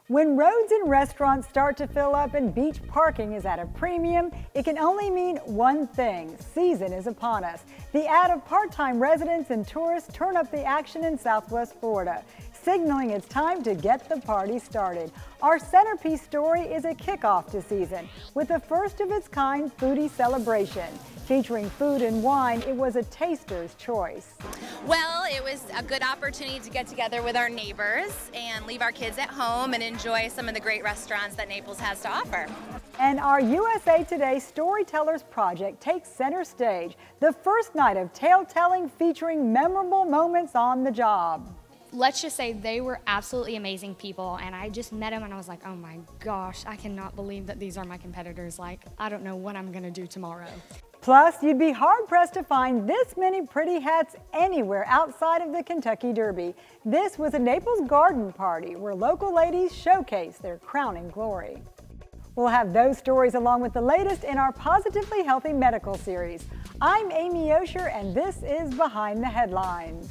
When roads and restaurants start to fill up and beach parking is at a premium, it can only mean one thing: season is upon us. The ad of part-time residents and tourists turn up the action in Southwest Florida, signaling it's time to get the party started. Our centerpiece story is a kickoff to season with a first-of-its-kind foodie celebration. Featuring food and wine, it was a taster's choice. Well, it was a good opportunity to get together with our neighbors and leave our kids at home and enjoy some of the great restaurants that Naples has to offer. And our USA Today Storytellers Project takes center stage, the first night of tale-telling featuring memorable moments on the job. Let's just say they were absolutely amazing people, and I just met them and I was like, oh my gosh, I cannot believe that these are my competitors. Like, I don't know what I'm gonna do tomorrow. Plus, you'd be hard-pressed to find this many pretty hats anywhere outside of the Kentucky Derby. This was a Naples garden party where local ladies showcased their crowning glory. We'll have those stories along with the latest in our Positively Healthy Medical series. I'm Amy Osher, and this is Behind the Headlines.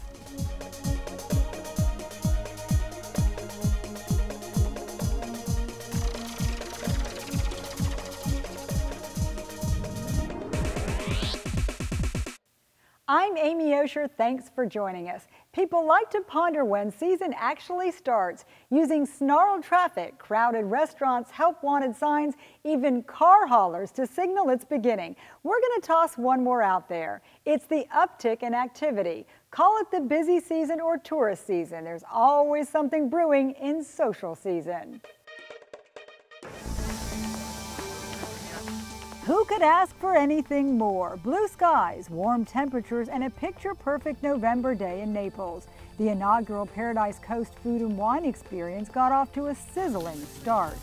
I'm Amy Osher, thanks for joining us. People like to ponder when season actually starts, using snarled traffic, crowded restaurants, help wanted signs, even car haulers to signal its beginning. We're going to toss one more out there. It's the uptick in activity. Call it the busy season or tourist season. There's always something brewing in social season. Who could ask for anything more? Blue skies, warm temperatures, and a picture-perfect November day in Naples. The inaugural Paradise Coast Food and Wine Experience got off to a sizzling start.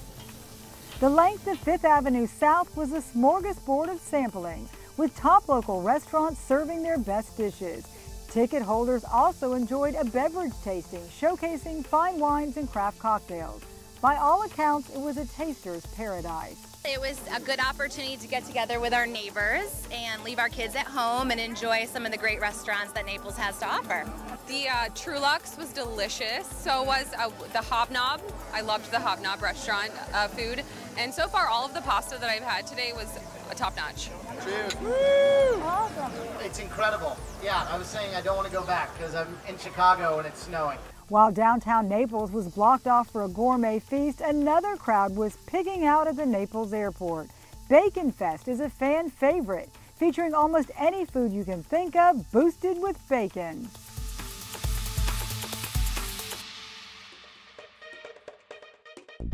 The length of Fifth Avenue South was a smorgasbord of samplings, with top local restaurants serving their best dishes. Ticket holders also enjoyed a beverage tasting, showcasing fine wines and craft cocktails. By all accounts, it was a taster's paradise. It was a good opportunity to get together with our neighbors and leave our kids at home and enjoy some of the great restaurants that Naples has to offer. The Trulux was delicious, so was the Hobnob. I loved the Hobnob restaurant food, and so far all of the pasta that I've had today was top-notch. Cheers. Woo! Awesome. It's incredible. Yeah, I was saying I don't want to go back because I'm in Chicago and it's snowing. While downtown Naples was blocked off for a gourmet feast, another crowd was pigging out at the Naples airport. Bacon Fest is a fan favorite, featuring almost any food you can think of, boosted with bacon.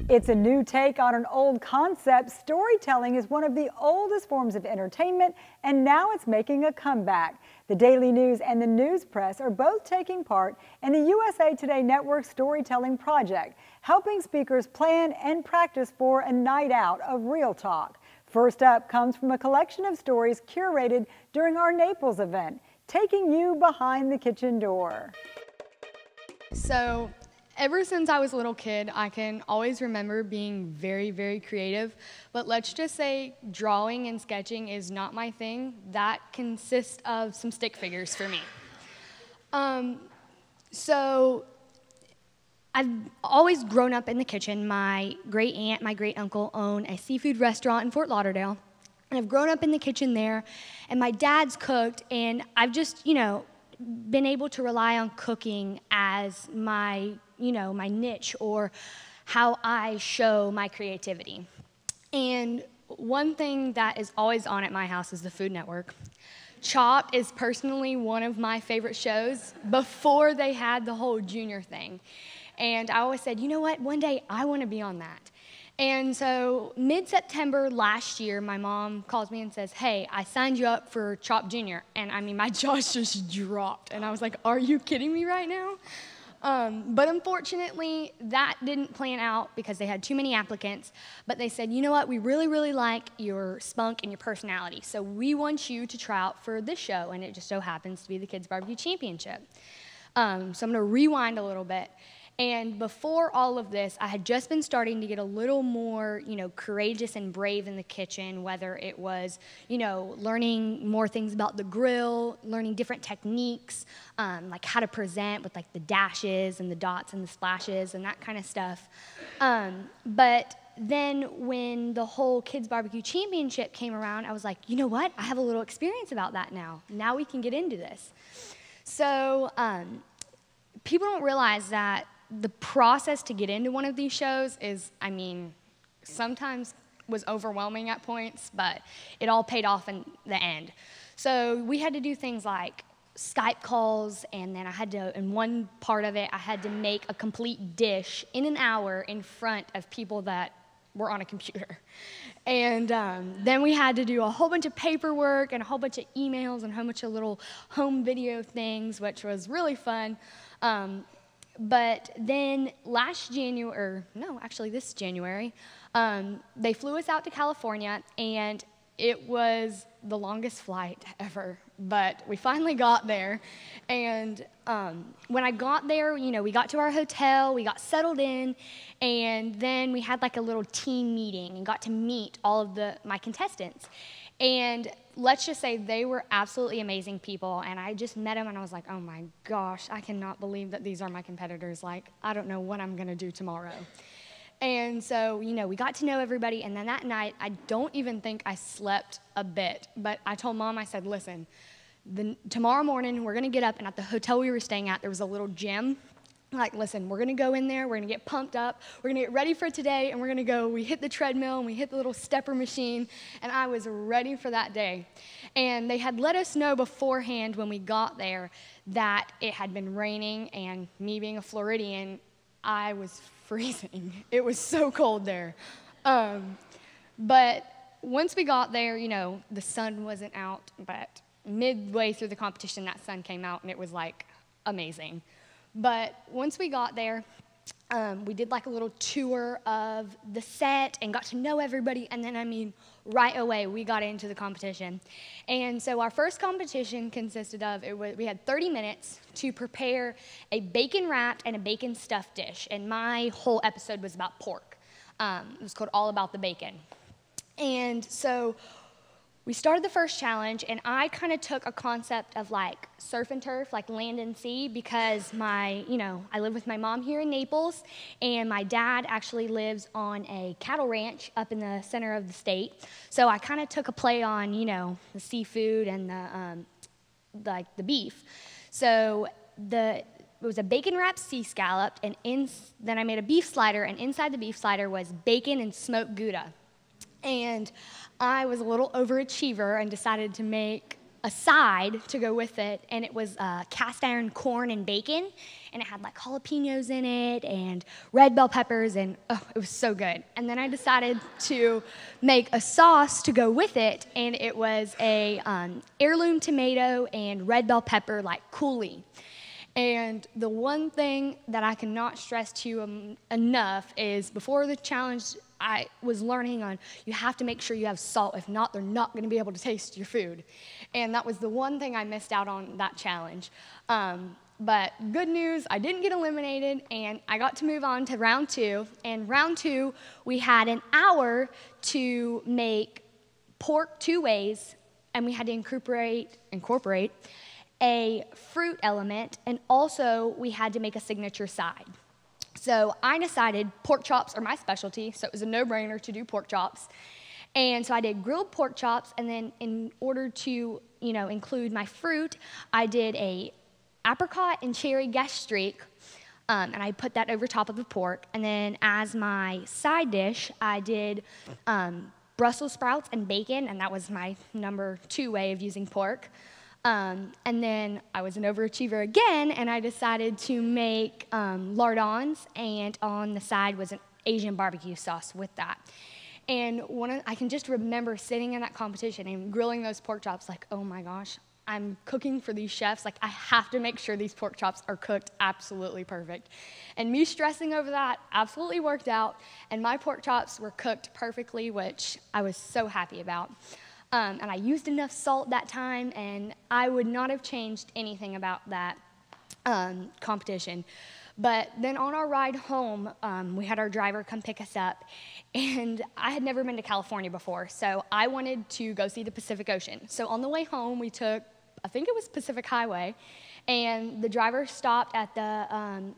It's a new take on an old concept. Storytelling is one of the oldest forms of entertainment, and now it's making a comeback. The Daily News and the News Press are both taking part in the USA Today Network Storytelling Project, helping speakers plan and practice for a night out of real talk. First up comes from a collection of stories curated during our Naples event, taking you behind the kitchen door. So, ever since I was a little kid, I can always remember being very, very creative. But let's just say drawing and sketching is not my thing. That consists of some stick figures for me. So I've always grown up in the kitchen. My great aunt, my great uncle own a seafood restaurant in Fort Lauderdale. And I've grown up in the kitchen there. And my dad's cooked, and I've just, been able to rely on cooking as my my niche or how I show my creativity. And one thing that is always on at my house is the Food Network. Chopped is personally one of my favorite shows before they had the whole junior thing. And I always said, you know what, one day I want to be on that. And so mid-September last year, my mom calls me and says, hey, I signed you up for Chopped Junior. And I mean, my jaw just dropped. And I was like, are you kidding me right now? But unfortunately, that didn't plan out because they had too many applicants. But they said, you know what, we really, really like your spunk and your personality. So we want you to try out for this show. And it just so happens to be the Kids Barbecue Championship. So I'm going to rewind a little bit. And before all of this, I had just been starting to get a little more, courageous and brave in the kitchen, whether it was, learning more things about the grill, learning different techniques, like how to present with like the dashes and the dots and the splashes and that kind of stuff. But then when the whole Kids Barbecue Championship came around, I was like, you know what? I have a little experience about that now. Now we can get into this. So people don't realize that the process to get into one of these shows is, sometimes was overwhelming at points, but it all paid off in the end. So we had to do things like Skype calls, and then in one part of it, I had to make a complete dish in an hour in front of people that were on a computer. And then we had to do a whole bunch of paperwork and a whole bunch of emails and a whole bunch of little home video things, which was really fun. But then this January, they flew us out to California, and it was the longest flight ever, but we finally got there. And when I got there, we got to our hotel, we got settled in, and then we had like a little team meeting and got to meet all of my contestants. And let's just say they were absolutely amazing people, and I just met them and I was like, oh my gosh, I cannot believe that these are my competitors. Like, I don't know what I'm gonna do tomorrow. And so, we got to know everybody, and then that night, I don't even think I slept a bit, but I told Mom, I said, listen, tomorrow morning, we're gonna get up, and at the hotel we were staying at, there was a little gym. Like, listen, we're gonna go in there, we're gonna get pumped up, we're gonna get ready for today, and we're gonna go, we hit the treadmill, and we hit the little stepper machine, and I was ready for that day. And they had let us know beforehand when we got there that it had been raining, and me being a Floridian, I was freezing. It was so cold there. But once we got there, the sun wasn't out, but midway through the competition, that sun came out, and it was like amazing. But once we got there, we did like a little tour of the set and got to know everybody, and then, right away, we got into the competition. And so our first competition consisted of, we had 30 minutes to prepare a bacon-wrapped and a bacon-stuffed dish, and my whole episode was about pork. It was called All About the Bacon. And so we started the first challenge, and I kind of took a concept of like surf and turf, like land and sea, because I live with my mom here in Naples, and my dad actually lives on a cattle ranch up in the center of the state. So I kind of took a play on, the seafood and the beef. So it was a bacon-wrapped sea scallop, and then I made a beef slider, and inside the beef slider was bacon and smoked Gouda. And I was a little overachiever and decided to make a side to go with it, and it was cast iron corn and bacon, and it had like jalapenos in it and red bell peppers, and it was so good. And then I decided to make a sauce to go with it, and it was a heirloom tomato and red bell pepper like coulis. And the one thing that I cannot stress to you enough is before the challenge, I was learning on you have to make sure you have salt. If not, they're not going to be able to taste your food. And that was the one thing I missed out on that challenge. But good news, I didn't get eliminated, and I got to move on to round 2. And round 2, we had an hour to make pork 2 ways, and we had to incorporate a fruit element, and also we had to make a signature side. So I decided pork chops are my specialty, so it was a no-brainer to do pork chops. And so I did grilled pork chops, and then in order to, include my fruit, I did a apricot and cherry gastrique, and I put that over top of the pork. And then as my side dish, I did Brussels sprouts and bacon, and that was my number 2 way of using pork. And then I was an overachiever again, and I decided to make lardons, and on the side was an Asian barbecue sauce with that. And I can just remember sitting in that competition and grilling those pork chops like, oh my gosh, I'm cooking for these chefs. Like, I have to make sure these pork chops are cooked absolutely perfect. And me stressing over that absolutely worked out, and my pork chops were cooked perfectly, which I was so happy about. And I used enough salt that time, and I would not have changed anything about that competition. But then on our ride home, we had our driver come pick us up, and I had never been to California before, so I wanted to go see the Pacific Ocean. So on the way home, we took, I think it was Pacific Highway, and the driver stopped at the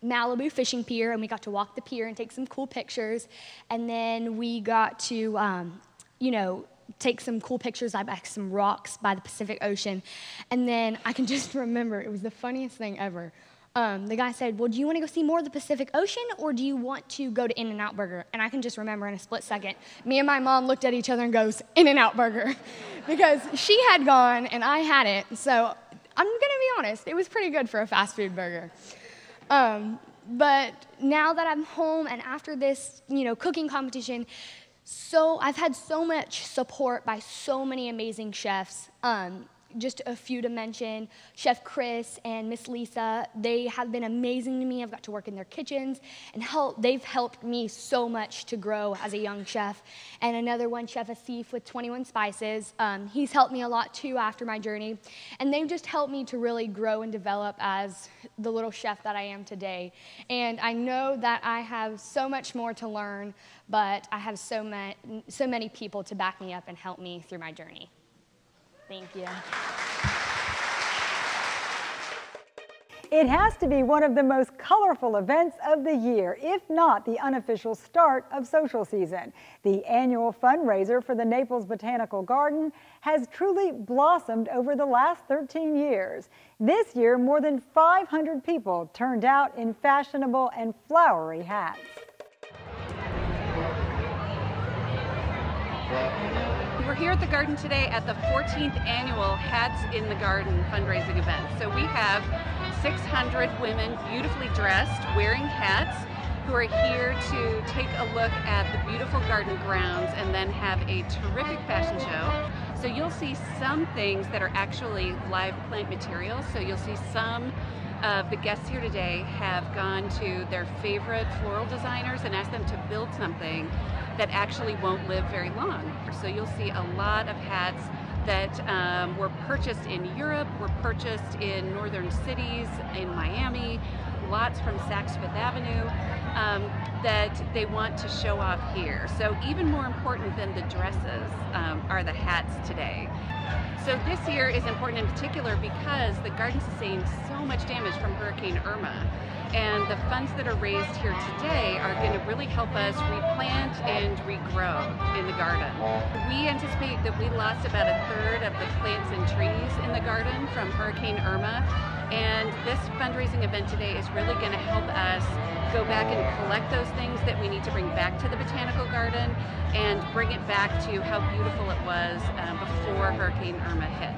Malibu fishing pier, and we got to walk the pier and take some cool pictures, and then we got to, take some cool pictures by some rocks by the Pacific Ocean, and then I can just remember, it was the funniest thing ever. The guy said, well, do you want to go see more of the Pacific Ocean, or do you want to go to In-N-Out Burger? And I can just remember in a split second, me and my mom looked at each other and goes, In-N-Out Burger, because she had gone and I hadn't, so I'm gonna be honest, it was pretty good for a fast food burger. But now that I'm home and after this, cooking competition, so I've had so much support by so many amazing chefs. Just a few to mention, Chef Chris and Miss Lisa, they have been amazing to me. I've got to work in their kitchens and they've helped me so much to grow as a young chef. And another one, Chef Asif with 21 Spices, he's helped me a lot too after my journey. And they've just helped me to really grow and develop as the little chef that I am today. And I know that I have so much more to learn, but I have so many people to back me up and help me through my journey. Thank you. It has to be one of the most colorful events of the year, if not the unofficial start of social season. The annual fundraiser for the Naples Botanical Garden has truly blossomed over the last 13 years. This year, more than 500 people turned out in fashionable and flowery hats. We're here at the garden today at the 14th annual Hats in the Garden fundraising event. So we have 600 women beautifully dressed, wearing hats, who are here to take a look at the beautiful garden grounds and then have a terrific fashion show. So you'll see some things that are actually live plant materials. So you'll see some of the guests here today have gone to their favorite floral designers and asked them to build something that actually won't live very long. So you'll see a lot of hats that were purchased in Europe, were purchased in northern cities, in Miami, lots from Saks Fifth Avenue, that they want to show off here. So even more important than the dresses are the hats today. So this year is important in particular because the garden sustained so much damage from Hurricane Irma. And the funds that are raised here today are going to really help us replant and regrow in the garden. We anticipate that we lost about a third of the plants and trees in the garden from Hurricane Irma. And this fundraising event today is really going to help us go back and collect those things that we need to bring back to the botanical garden and bring it back to how beautiful it was before Hurricane Irma hit.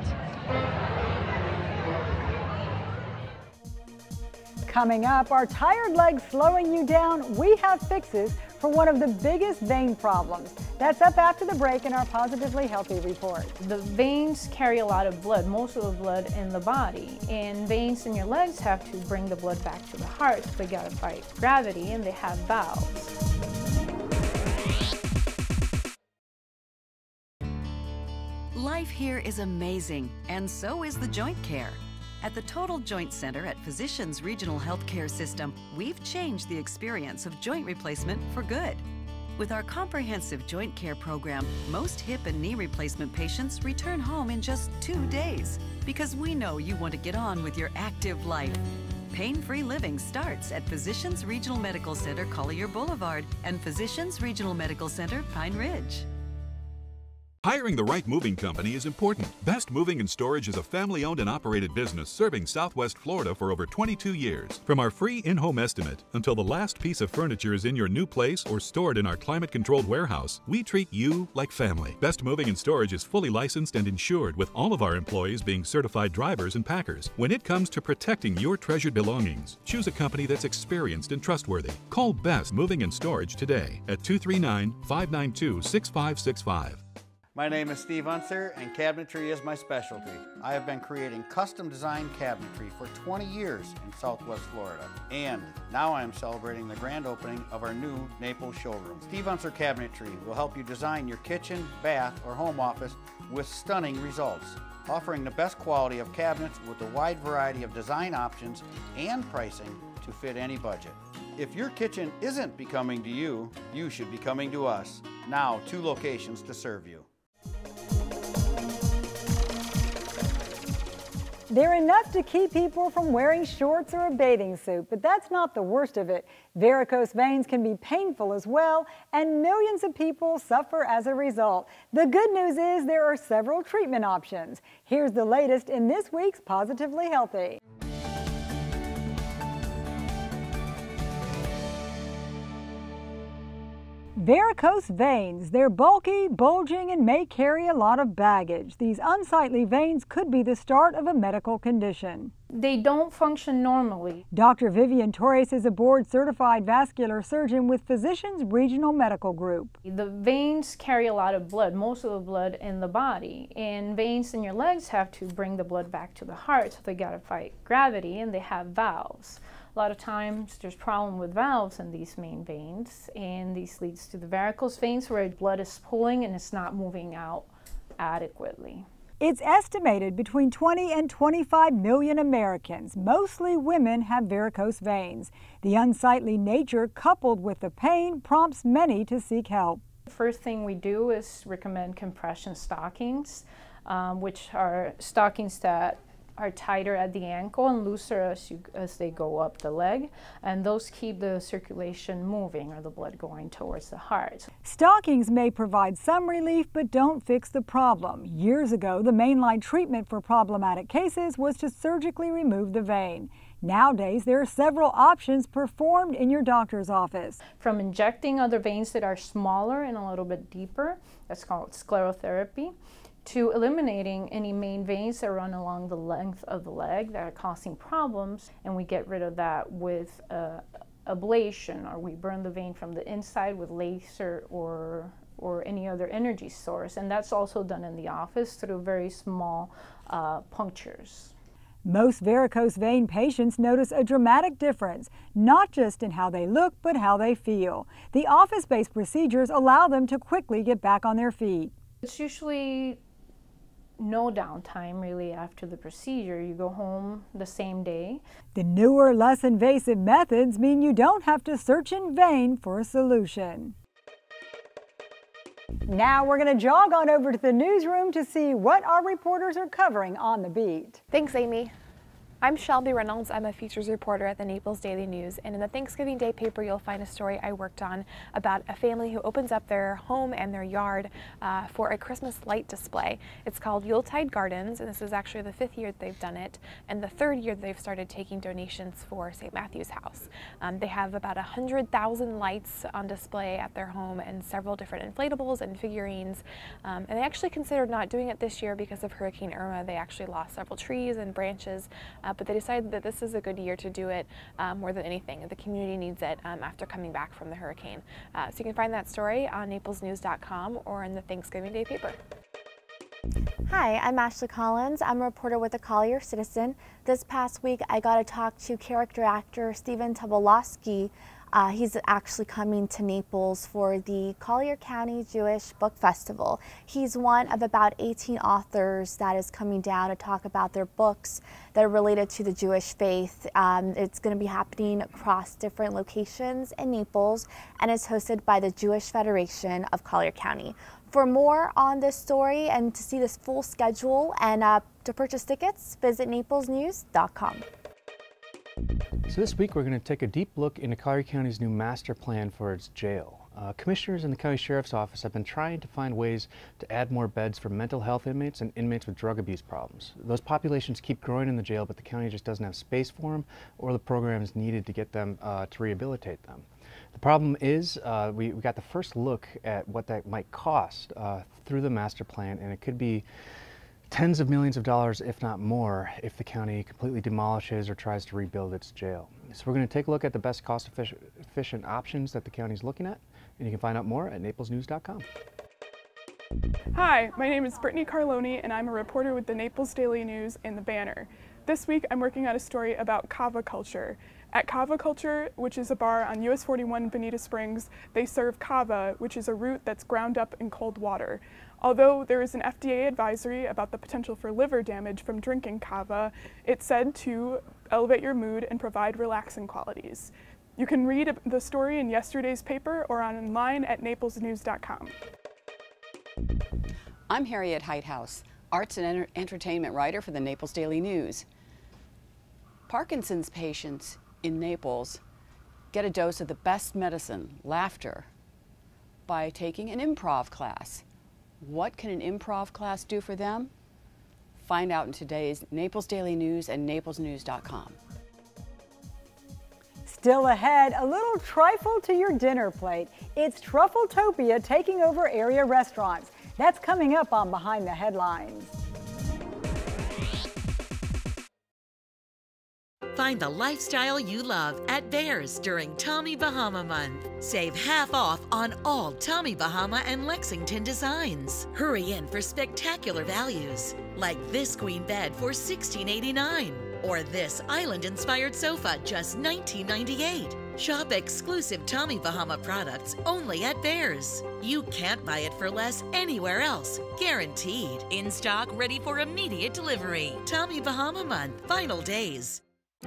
Coming up, are tired legs slowing you down? We have fixes for one of the biggest vein problems. That's up after the break in our Positively Healthy report. The veins carry a lot of blood, most of the blood in the body, and veins in your legs have to bring the blood back to the heart. They gotta fight gravity, and they have valves. Life here is amazing, and so is the joint care. At the Total Joint Center at Physicians Regional Healthcare System, we've changed the experience of joint replacement for good. With our comprehensive joint care program, most hip and knee replacement patients return home in just 2 days because we know you want to get on with your active life. Pain-free living starts at Physicians Regional Medical Center, Collier Boulevard, and Physicians Regional Medical Center, Pine Ridge. Hiring the right moving company is important. Best Moving and Storage is a family-owned and operated business serving Southwest Florida for over 22 years. From our free in-home estimate until the last piece of furniture is in your new place or stored in our climate-controlled warehouse, we treat you like family. Best Moving and Storage is fully licensed and insured, with all of our employees being certified drivers and packers. When it comes to protecting your treasured belongings, choose a company that's experienced and trustworthy. Call Best Moving and Storage today at 239-592-6565. My name is Steve Unser, and cabinetry is my specialty. I have been creating custom designed cabinetry for 20 years in Southwest Florida. And now I am celebrating the grand opening of our new Naples showroom. Steve Unser Cabinetry will help you design your kitchen, bath, or home office with stunning results, offering the best quality of cabinets with a wide variety of design options and pricing to fit any budget. If your kitchen isn't becoming to you, you should be coming to us. Now 2 locations to serve you. They're enough to keep people from wearing shorts or a bathing suit, but that's not the worst of it. Varicose veins can be painful as well, and millions of people suffer as a result. The good news is there are several treatment options. Here's the latest in this week's Positively Healthy. Varicose veins. They're bulky, bulging, and may carry a lot of baggage. These unsightly veins could be the start of a medical condition. They don't function normally. Dr. Vivian Torres is a board-certified vascular surgeon with Physicians Regional Medical Group. The veins carry a lot of blood, most of the blood in the body, and veins in your legs have to bring the blood back to the heart, so they gotta fight gravity, and they have valves. A lot of times there's problem with valves in these main veins, and this leads to the varicose veins where blood is pooling and it's not moving out adequately. It's estimated between 20 and 25 million Americans, mostly women, have varicose veins. The unsightly nature coupled with the pain prompts many to seek help. The first thing we do is recommend compression stockings, which are stockings that are tighter at the ankle and looser as they go up the leg, and those keep the circulation moving or the blood going towards the heart. Stockings may provide some relief but don't fix the problem. Years ago, the mainline treatment for problematic cases was to surgically remove the vein. Nowadays, there are several options performed in your doctor's office. From injecting other veins that are smaller and a little bit deeper, that's called sclerotherapy, to eliminating any main veins that run along the length of the leg that are causing problems, and we get rid of that with ablation, or we burn the vein from the inside with laser or any other energy source, and that's also done in the office through very small punctures. Most varicose vein patients notice a dramatic difference, not just in how they look, but how they feel. The office-based procedures allow them to quickly get back on their feet. It's usually no downtime really after the procedure. You go home the same day. The newer, less invasive methods mean you don't have to search in vain for a solution. Now we're going to jog on over to the newsroom to see what our reporters are covering on the beat. Thanks, Amy. I'm Shelby Reynolds. I'm a features reporter at the Naples Daily News, and in the Thanksgiving Day paper you'll find a story I worked on about a family who opens up their home and their yard for a Christmas light display. It's called Yuletide Gardens, and this is actually the 5th year that they've done it, and the 3rd year that they've started taking donations for St. Matthew's House. They have about 100,000 lights on display at their home and several different inflatables and figurines, and they actually considered not doing it this year because of Hurricane Irma. They actually lost several trees and branches, but they decided that this is a good year to do it more than anything. The community needs it after coming back from the hurricane. So you can find that story on naplesnews.com or in the Thanksgiving Day paper. Hi, I'm Ashley Collins. I'm a reporter with the Collier Citizen. This past week I got to talk to character actor Stephen Tobolowsky. He's actually coming to Naples for the Collier County Jewish Book Festival. He's one of about 18 authors that is coming down to talk about their books that are related to the Jewish faith. It's going to be happening across different locations in Naples, and it's hosted by the Jewish Federation of Collier County. For more on this story and to see this full schedule and to purchase tickets, visit naplesnews.com. So this week we're going to take a deep look into Collier County's new master plan for its jail. Commissioners in the County Sheriff's Office have been trying to find ways to add more beds for mental health inmates and inmates with drug abuse problems. Those populations keep growing in the jail, but the county just doesn't have space for them or the programs needed to get them to rehabilitate them. The problem is we got the first look at what that might cost through the master plan, and it could be tens of millions of dollars, if not more, if the county completely demolishes or tries to rebuild its jail. So we're going to take a look at the best cost-efficient options that the county is looking at, and you can find out more at naplesnews.com. Hi, my name is Brittany Carloni, and I'm a reporter with the Naples Daily News and the Banner. This week I'm working on a story about kava culture. At Kava Culture, which is a bar on US 41 Bonita Springs, they serve kava, which is a root that's ground up in cold water. Although there is an FDA advisory about the potential for liver damage from drinking kava, it's said to elevate your mood and provide relaxing qualities. You can read the story in yesterday's paper or online at naplesnews.com. I'm Harriet Heighthouse, arts and entertainment writer for the Naples Daily News. Parkinson's patients in Naples get a dose of the best medicine, laughter, by taking an improv class. What can an improv class do for them? Find out in today's Naples Daily News and naplesnews.com. Still ahead, a little trifle to your dinner plate. It's Truffletopia taking over area restaurants. That's coming up on Behind the Headlines. Find the lifestyle you love at Bears during Tommy Bahama Month. Save half off on all Tommy Bahama and Lexington designs. Hurry in for spectacular values, like this queen bed for $16.89, or this island-inspired sofa just $19.98. Shop exclusive Tommy Bahama products only at Bears. You can't buy it for less anywhere else, guaranteed. In stock, ready for immediate delivery. Tommy Bahama Month, final days.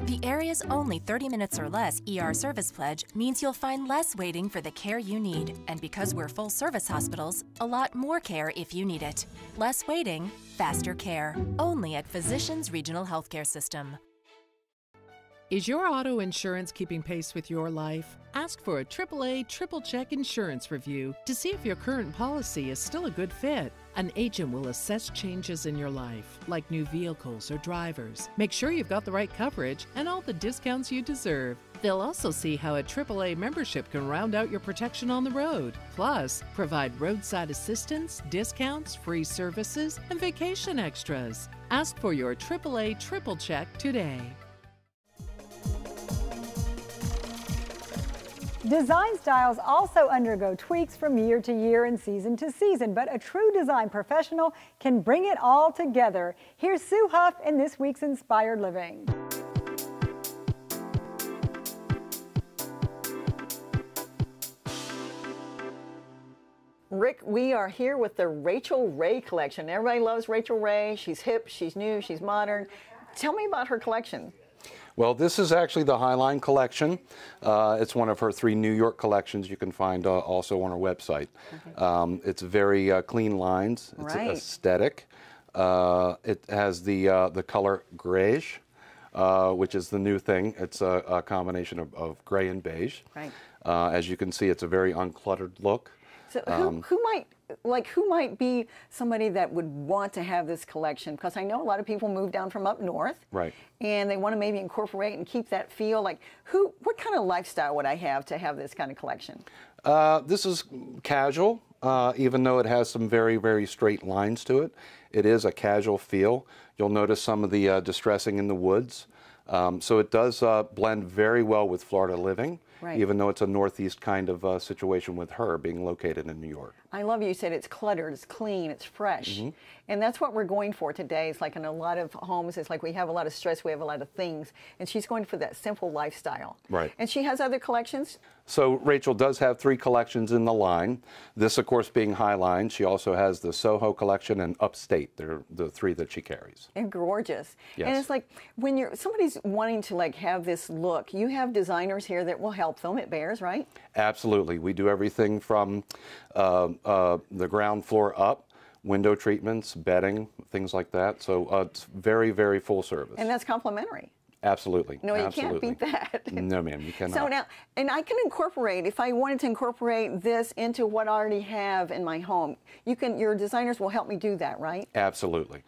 The area's only 30 minutes or less ER service pledge means you'll find less waiting for the care you need. And because we're full service hospitals, a lot more care if you need it. Less waiting, faster care. Only at Physicians Regional Healthcare System. Is your auto insurance keeping pace with your life? Ask for a AAA Triple Check Insurance Review to see if your current policy is still a good fit. An agent will assess changes in your life, like new vehicles or drivers. Make sure you've got the right coverage and all the discounts you deserve. They'll also see how a AAA membership can round out your protection on the road. Plus, provide roadside assistance, discounts, free services, and vacation extras. Ask for your AAA Triple Check today. Design styles also undergo tweaks from year to year and season to season, but a true design professional can bring it all together. Here's Sue Huff in this week's Inspired Living. Rick, we are here with the Rachel Ray collection. Everybody loves Rachel Ray. She's hip, she's new, she's modern. Tell me about her collection. Well, this is actually the Highline collection. It's one of her 3 New York collections you can find also on her website. Okay. It's very clean lines. It's aesthetic. It has the color grayish, which is the new thing. It's a combination of gray and beige. Right. As you can see, it's a very uncluttered look. So who might be somebody that would want to have this collection? Because I know a lot of people move down from up north, right? And they want to maybe incorporate and keep that feel. Like, what kind of lifestyle would I have to have this kind of collection? This is casual, even though it has some very, very straight lines to it. It is a casual feel. You'll notice some of the distressing in the woods. So it does blend very well with Florida living. Right. Even though it's a northeast kind of situation with her being located in New York. I love you said it's cluttered, it's clean, it's fresh. Mm-hmm. And that's what we're going for today. It's like in a lot of homes, it's like we have a lot of stress, we have a lot of things. And she's going for that simple lifestyle. Right. And she has other collections? So Rachel does have 3 collections in the line. This, of course, being Highline. She also has the Soho collection and Upstate. They're the 3 that she carries. And gorgeous. Yes. And it's like when somebody's wanting to have this look, you have designers here that will help them at Bears, right? Absolutely. We do everything from the ground floor up, window treatments, bedding, things like that. So it's very, very full service. And that's complimentary. Absolutely. No, you can't beat that. No, ma'am, you cannot. So now, and I can incorporate, if I wanted to incorporate this into what I already have in my home, your designers will help me do that, right? Absolutely.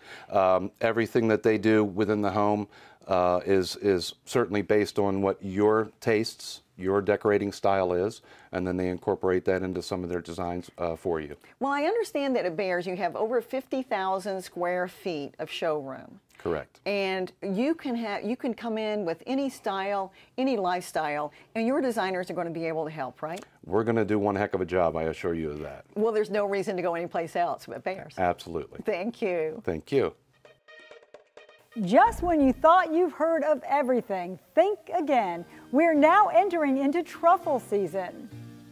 Everything that they do within the home is certainly based on what your tastes, your decorating style is, and then they incorporate that into some of their designs for you. Well, I understand that at Bears you have over 50,000 square feet of showroom. Correct. And you can come in with any style, any lifestyle, and your designers are going to be able to help, right? We're going to do one heck of a job, I assure you of that. Well, there's no reason to go anyplace else but Bears. Absolutely. Thank you. Thank you. Just when you thought you've heard of everything, think again. We're now entering into truffle season.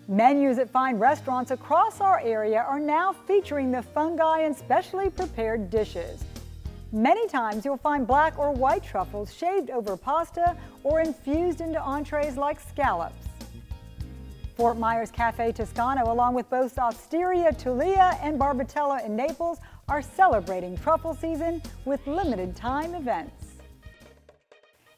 Menus at fine restaurants across our area are now featuring the fungi and specially prepared dishes. Many times you'll find black or white truffles shaved over pasta or infused into entrees like scallops. Fort Myers Cafe Toscano, along with both Osteria Tulia and Barbatella in Naples, are celebrating truffle season with limited time events.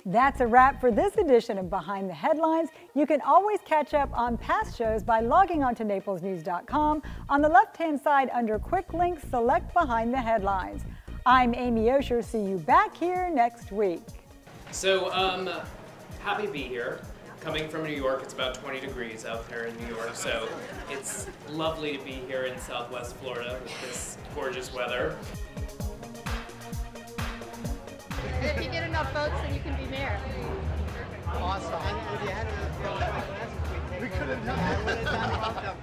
That's a wrap for this edition of Behind the Headlines. You can always catch up on past shows by logging on to naplesnews.com. On the left-hand side under Quick Links, select Behind the Headlines. I'm Amy Osher. See you back here next week. So, happy to be here. Coming from New York, it's about 20 degrees out there in New York, so it's lovely to be here in Southwest Florida with this gorgeous weather. If you get enough votes, then you can be mayor. Awesome. If you had enough votes, we could have done it.